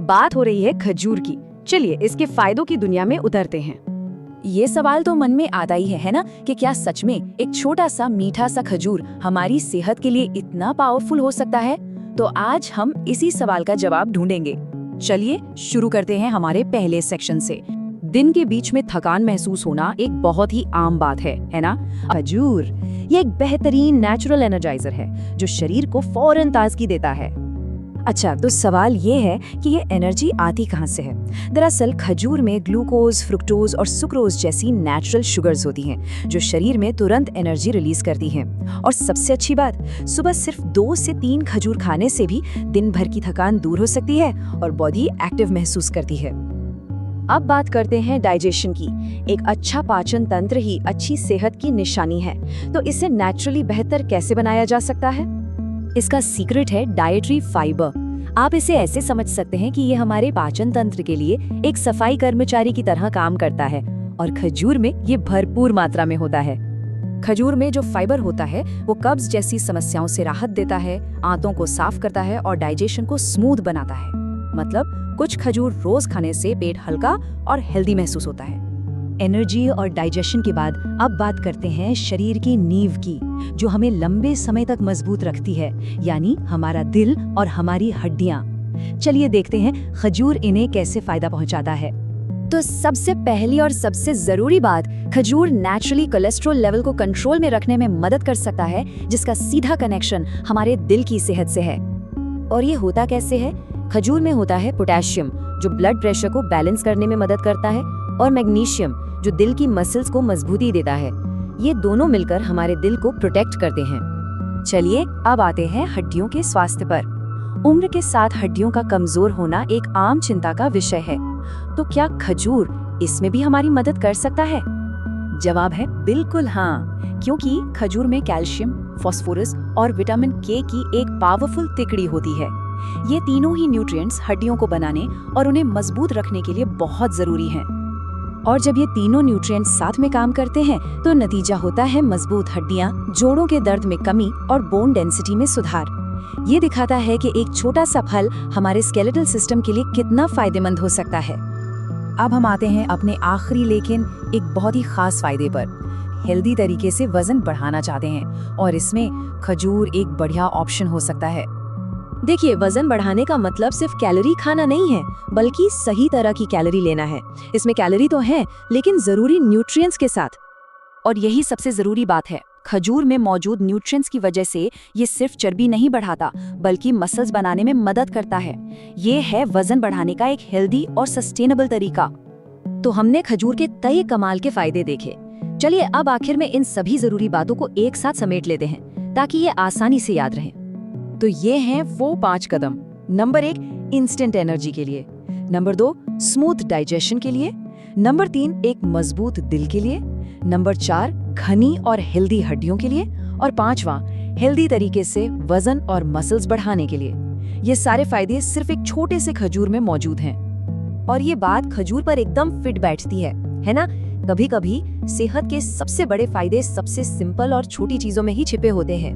बात हो रही है खजूर की। चलिए इसके फायदों की दुनिया में उतरते हैं। ये सवाल तो मन में आता ही है ना, कि क्या सच में एक छोटा सा मीठा सा खजूर हमारी सेहत के लिए इतना पावरफुल हो सकता है? तो आज हम इसी सवाल का जवाब ढूंढेंगे। चलिए शुरू करते हैं हमारे पहले सेक्शन से। दिन के बीच में थकान महसूस होना एक बहुत ही आम बात है ना? खजूर ये एक बेहतरीन नेचुरल एनर्जाइजर है जो शरीर को फौरन ताजगी देता है। अच्छा, तो सवाल ये है कि ये एनर्जी आती कहाँ से है? दरअसल खजूर में ग्लूकोज, फ्रुक्टोज और सुक्रोज जैसी नेचुरल शुगर्स होती हैं जो शरीर में तुरंत एनर्जी रिलीज करती हैं। और सबसे अच्छी बात, सुबह सिर्फ 2 से 3 खजूर खाने से भी दिन भर की थकान दूर हो सकती है और बॉडी एक्टिव महसूस करती है। अब बात करते हैं डाइजेशन की। एक अच्छा पाचन तंत्र ही अच्छी सेहत की निशानी है। तो इसे नेचुरली बेहतर कैसे बनाया जा सकता है? इसका सीक्रेट है डाइटरी फाइबर। आप इसे ऐसे समझ सकते हैं कि ये हमारे पाचन तंत्र के लिए एक सफाई कर्मचारी की तरह काम करता है और खजूर में ये भरपूर मात्रा में होता है। खजूर में जो फाइबर होता है वो कब्ज जैसी समस्याओं से राहत देता है, आंतों को साफ करता है और डाइजेशन को स्मूथ बनाता है। मतलब कुछ खजूर रोज खाने से पेट हल्का और हेल्दी महसूस होता है। एनर्जी और डाइजेशन के बाद अब बात करते हैं शरीर की नींव की, जो हमें लंबे समय तक मजबूत रखती है, यानी हमारा दिल और हमारी हड्डियां। चलिए देखते हैं खजूर इन्हें कैसे फायदा पहुंचाता है। तो सबसे पहली और सबसे जरूरी बात, खजूर नेचुरली कोलेस्ट्रॉल लेवल को कंट्रोल में रखने में मदद कर सकता है, जिसका सीधा कनेक्शन हमारे दिल की सेहत से है। और ये होता कैसे है? खजूर में होता है पोटेशियम, जो ब्लड प्रेशर को बैलेंस करने में मदद करता है, और मैग्नीशियम, जो दिल की मसल्स को मजबूती देता है। ये दोनों मिलकर हमारे दिल को प्रोटेक्ट करते हैं। चलिए अब आते हैं हड्डियों के स्वास्थ्य पर। उम्र के साथ हड्डियों का कमजोर होना एक आम चिंता का विषय है। तो क्या खजूर इसमें भी हमारी मदद कर सकता है? जवाब है बिल्कुल हाँ, क्योंकि खजूर में कैल्शियम, फास्फोरस और विटामिन के की एक पावरफुल तिकड़ी होती है। ये तीनों ही न्यूट्रिएंट्स हड्डियों को बनाने और उन्हें मजबूत रखने के लिए बहुत जरूरी हैं। और जब ये तीनों न्यूट्रिएंट्स साथ में काम करते हैं तो नतीजा होता है मजबूत हड्डियां, जोड़ों के दर्द में कमी और बोन डेंसिटी में सुधार। ये दिखाता है कि एक छोटा सा फल हमारे स्केलेटल सिस्टम के लिए कितना फायदेमंद हो सकता है। अब हम आते हैं अपने आखिरी लेकिन एक बहुत ही खास फायदे पर। हेल्दी तरीके से वजन बढ़ाना चाहते हैं और इसमें खजूर एक बढ़िया ऑप्शन हो सकता है। देखिए, वजन बढ़ाने का मतलब सिर्फ कैलोरी खाना नहीं है, बल्कि सही तरह की कैलोरी लेना है। इसमें कैलोरी तो है, लेकिन जरूरी न्यूट्रिएंट्स के साथ। और यही सबसे जरूरी बात है, खजूर में मौजूद न्यूट्रिएंट्स की वजह से ये सिर्फ चर्बी नहीं बढ़ाता, बल्कि मसल्स बनाने में मदद करता है। ये है वजन बढ़ाने का एक हेल्दी और सस्टेनेबल तरीका। तो हमने खजूर के कई कमाल के फायदे देखे। चलिए अब आखिर में इन सभी जरूरी बातों को एक साथ समेट लेते हैं, ताकि ये आसानी से याद रहें। तो ये हैं वो 5 कदम। नंबर 1, इंस्टेंट एनर्जी के लिए। नंबर 2, स्मूथ डाइजेशन के लिए। नंबर 3, एक मजबूत दिल के लिए। नंबर 4, घनी और हेल्दी हड्डियों के लिए। और 5वां, हेल्दी तरीके से वजन और मसल्स बढ़ाने के लिए। ये सारे फायदे सिर्फ एक छोटे से खजूर में मौजूद हैं। और ये बात खजूर पर एकदम फिट बैठती है ना? कभी कभी सेहत के सबसे बड़े फायदे सबसे सिंपल और छोटी चीजों में ही छिपे होते हैं।